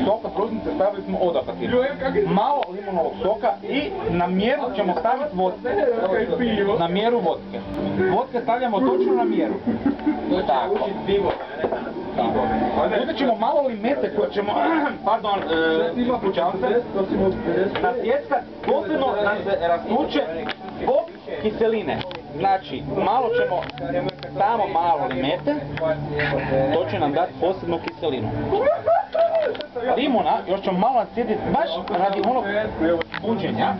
soka brusnice stavili smo odapatir. Malo limunovog soka i na mjeru ćemo staviti vodke. Na mjeru vodke. Vodke stavljamo točno na mjeru. Tako. Uzet ćemo malo limete koje ćemo, pardon, ispričavam se, nasjeckat dosljedno da se rastuče zbog kiseline. Znači, malo ćemo, samo malo limete, to će nam dati posebnu kiselinu. Limuna još ćemo malo nasjediti baš radi onog buđenja.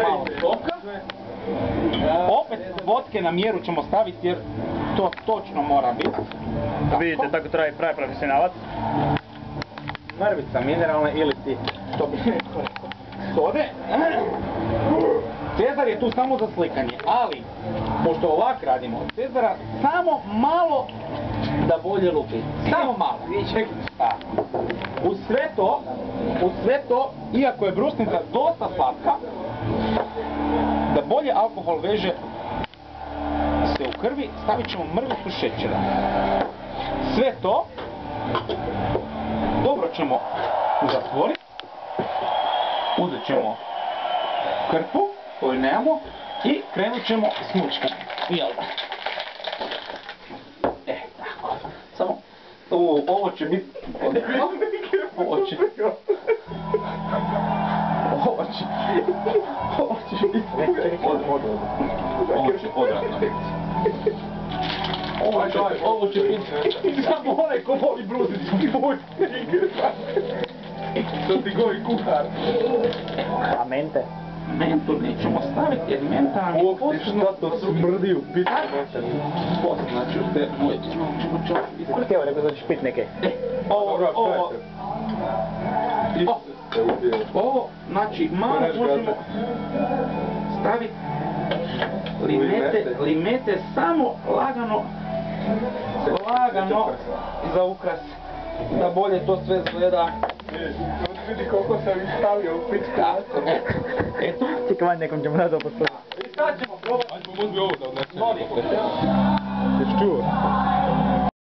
Malo soka. Opet vodke na mjeru ćemo staviti jer to točno mora biti. Vidite, tako traje pravi profesionalac. Mrvica mineralne ili ti, što bi rekao, sode. Cezar je tu samo za slikanje, ali, pošto ovak radimo, Cezara samo malo da bolje lupi. Samo malo. Uz sve to, iako je brusnica dosta slatka, da bolje alkohol veže se u krvi, stavit ćemo mrvicu šećera. Sve to dobro ćemo zatvoriti. Uzet ćemo krpu koju nemamo i krenut ćemo s mučkom. Jel da? Tako. Samo ovo će biti... Ovo će biti odradno. Ovo će biti samo onaj ko voli brusnicu. To ti goji kuhar. A mente? Mentu nećemo staviti jer menta mi je posebno... Šta to smrdi u pitu? Posebno, znači u te moje ćemo čovjek. Koliko ti evo rekao da ćeš pit neke? Ovo, znači malo možemo staviti limete samo lagano za ukras, da bolje to sve izgleda. Vidi koliko sam ih stavio u pitu. Eto. Čekaj, nekom ćemo da postaviti. I sad ćemo probati. Ajde, pomozi ovo da odnesem. Novi. Jesi čuo?